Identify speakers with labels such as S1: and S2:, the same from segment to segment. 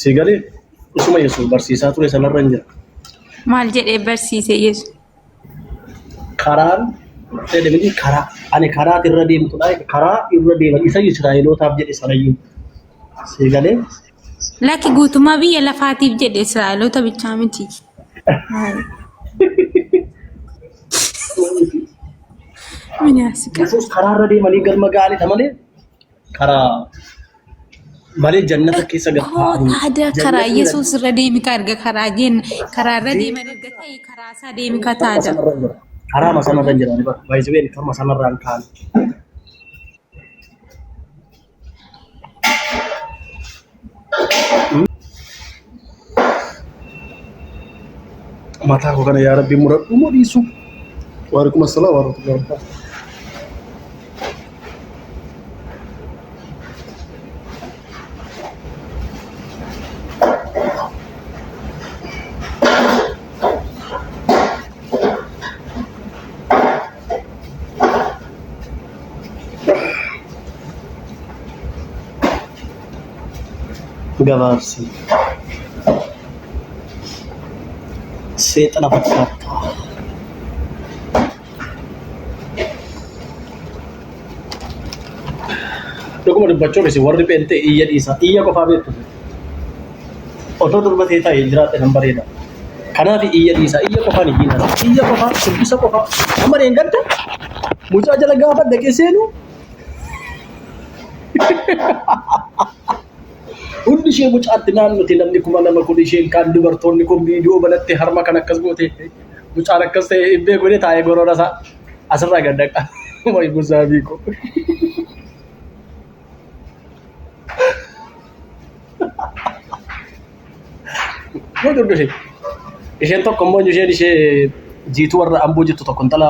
S1: Sigalee isuma Yesuus barsiisaa ture sanarra hin jira.
S2: Maal jedhee barsiise Yesuus?
S1: Karaan jedhamanii karaa ani karaa irra deemtudha. Karaa irra deeman isa Israa'elootaaf jedhe sanayyuu. Sigalee
S2: Lakki guutummaa biyya lafaatiif jedhe Israa'eloota bichaa miti.
S1: Yesuus karaa irra deemanii galma gaarii malee karaa malee jannata keessa galfaa.
S2: Ada karaa Yesuus irra deemi ka arga karaa jenna karaa irra deeman erga ta'e karaa isaa deemi ka taata.
S1: Karaa masanarra hin jirani bara baay'isee kan masanarraan kaan. Mataa koo kana yaa Rabbi muradhu mudhiisu. Waalaikum assalam warahmatullahi wabarakatuh. Gabaabsi seexana fakkaata. Dhuguma dubbachuunis warri pheenxee iyya dhiisa. Iyya qofaa beektu. Otoo durbatee taa'ee jiraate nan bareeda. Kanaaf iyya dhiisa. Iyya qofaan hin jiran. Iyya qofaa, sirbisa qofaa. Amma dheengadda mucaa jala gaafa dhaqee seenu hundi ishee mucaatti naannooti namni kuma nama kun isheen kaan dubartoonni kun viidiyoo banatti harma kan akkas goote mucaan akkas ta'e ibbee godhe taa'ee goroora isaa asirraa gaddaqa. Wayi gosaa biiko. Mootu dhufee isheen tokko immoo ishee jiituu warra amboo jettu tokko intala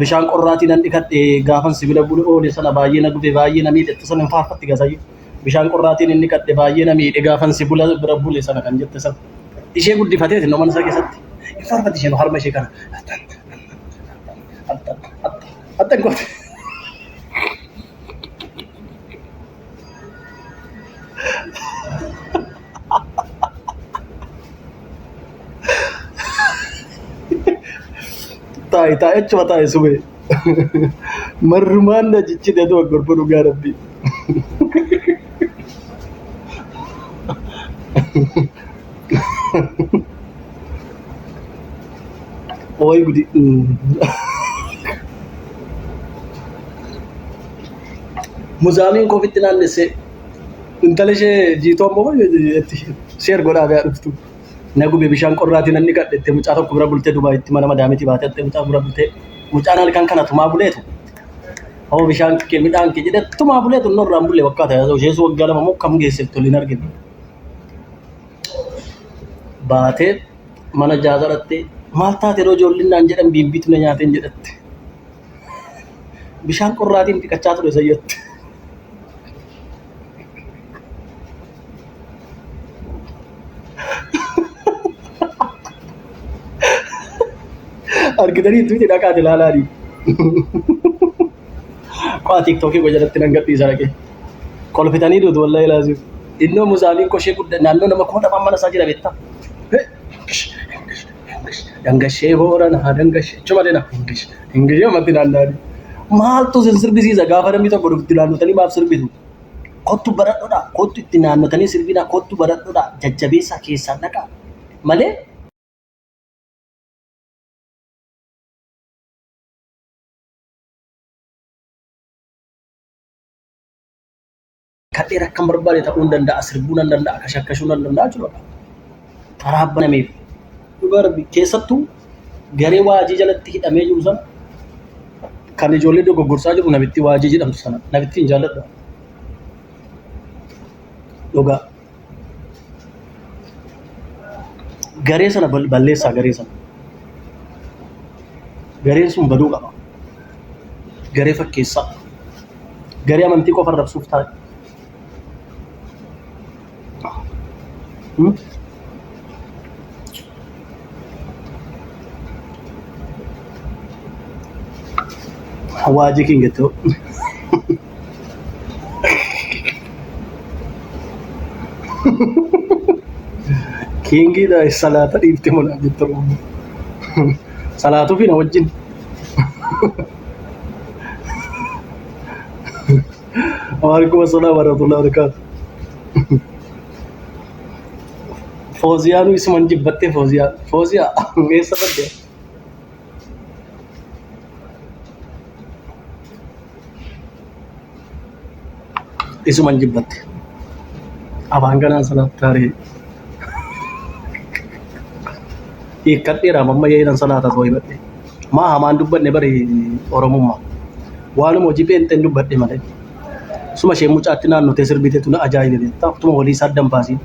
S1: bishaan qorraatii nan dhiqadhe gaafan sibila bulu oole sana baay'ee na gube baay'ee na miidhe sana hin faarfatti gasaayyu. Bishaan qorraatiin inni qadde baay'ee na miidhe gaafan si bira bule sana kan jette sana ishee guddifateeti nama isa keessatti hin faarfatti isheen harma ishee kana attan goote. Taa'ee achuma taa'ee sube marrumaan na jichite doo gorbuu dhugaa Rabbii. Oy gudi muzaamiin kofitti naannessee intala ishee jiitoo ammoo sheer godhaa ba'aa dhuftu. Na gube bishaan qorraatiin inni kadhette mucaa tokko bira bultee Dubaayitti mana madaamitti baatee mucaa bira bultee mucaan halkan kana tumaa buleetu. Hoo bishaan kee midhaan kee jedhee tumaa buleetu norraan bulee wakkaata yaa ta'u ishee waggaa lama moo kam geesseef toliin arginu. Baatee mana jaazarattee maal taate yeroo ijoollinnaan jedhan biimbiitu na nyaateen jedhatte. Bishaan qorraatiin dhiqachaa ture sayyatte. Argitanii tuuti dhaqaate ilaalaanii. Qaa tiiktookii gojalatti nan gadhiisa dhaqee. Kolfitanii duutu wallahi laasiif. Innoo muzaamiin koshee guddaa naannoo nama kuma dhamaan mana isaa jira beektaa. Dangashee booranaa dangashee chuma dina ingishee matti naannaani. Maaltu sin sirbisiisa gaafa namni tokko dhufti naannotanii maaf sirbitu. Kottu baradhodha kottu itti naannotanii sirbina kottu baradhodha jajjabeessaa keessaa dhaqa malee. Kadhee rakkan barbaade ta'uu hin danda'a sirbuu nan danda'a kashakashuu nan danda'a jechuudha. Taraabba nameef dhugarbi keessattuu garee waajii jalatti hidhamee jiru sana kan ijoollee dogoggorsaa jiru namitti waajii jedhamtu sana namitti hin jaalladha. Dhugaa garee sana balleessaa garee sana. Gareen sun baduu qaba. Garee fakkeessaa. Garee amantii qofa rabsuuf taa'e. Waajii king itu. Kiingiidha salaata dhiifte mana jette Oromoo. Salaatuu fi na wajjin. Waalaikum assalam warahmatullahi wabarakatuh. Fooziyaanu isuman jibbattee Fooziyaa. Fooziyaa eessa badde? Isuman jibbatte. Abaan ganaan salaat taaree. Hiikkadheera mamma yeedan salaata too hibadhe. Maa hamaan dubbanne bari Oromummaa. Waanuma hojii pheenxeen dubbadhe malee. Suma ishee mucaatti naannotee sirbiteetu na ajaa'ibe beektaa. Utuma walii isaa addan baasiin.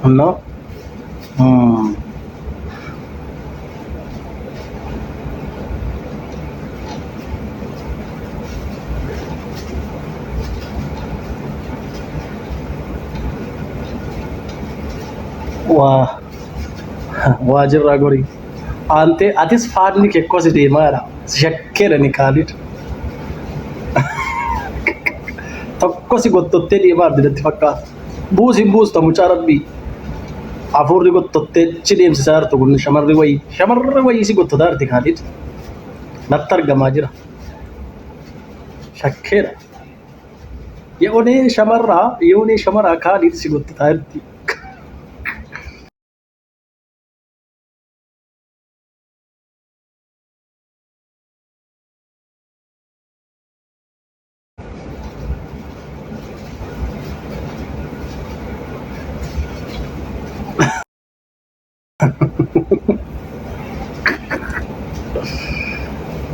S1: No? Hmm. Wah, waajir ragori. Ante atis faadni kee kosi deemaadha. Shakkeera ni Khalid. Tokko si gottottee deemaa addatti fakkaata. Buusi buusta mucaa rabbii. Afurri gottottee chi deemsisaa jirtu kun shamarri wayii si gottotaa jirti Khalid. Natti argamaa jira. Shakkeera. Yoonee shamarraa Khalid si gottotaa jirti.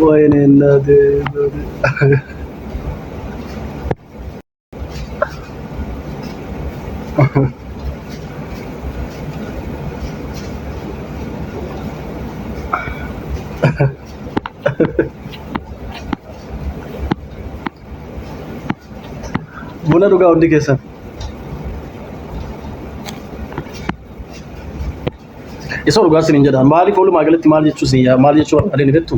S1: ወይኔ እናቴ ቡና dhugaa hundi keessan isa dhugaa sinin jedhaan maaliif oolumaa galatti maal jechuu barbaadeen bettu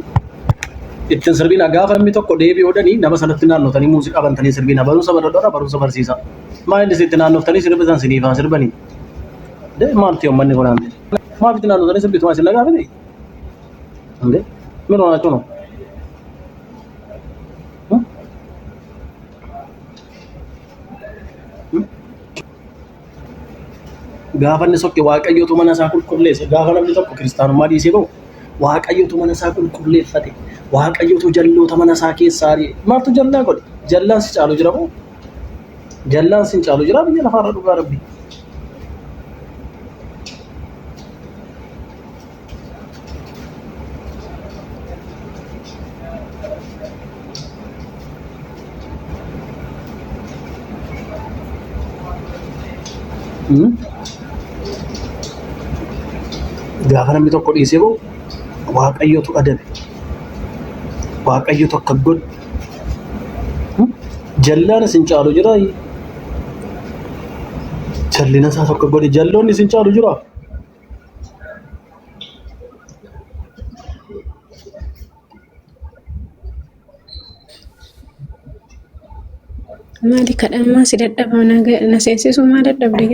S1: ittiin sirbiina gaafa namni tokko deebi'ee oodanii nama sanatti naannotanii muuziqaa bantanii sirbiina barumsa badhaadhaa barumsa barsiisa maa inni sitti naannoftanii sirbitan siniifaa sirbanii de maalti ummanni kun ande maa fitti naannotanii sirbitu maa isin nagaafite ande min honaachuu no gaafa inni sokke waaqayyootu mana isaa qulqulleessa gaafa namni tokko kiristaanummaa dhiisee bahu waaqayyootu mana isaa qulqulleeffate waaqayyootu jalloota mana isaa keessaa ari'e maaltu jallaa godhe jallaan si caalu jira moo jallaan si caalu jira biyya lafaarra dhugaa rabbi gaafa namni tokko dhiisee bahu waaqayyootu adabe waaqayyootu akka godhu jallaan isin caalu jira jallina isaa tokko godhe jalloonni isin caalu jira
S2: maali kadhamaa si dadhabaa na seensisuu maa dadhabde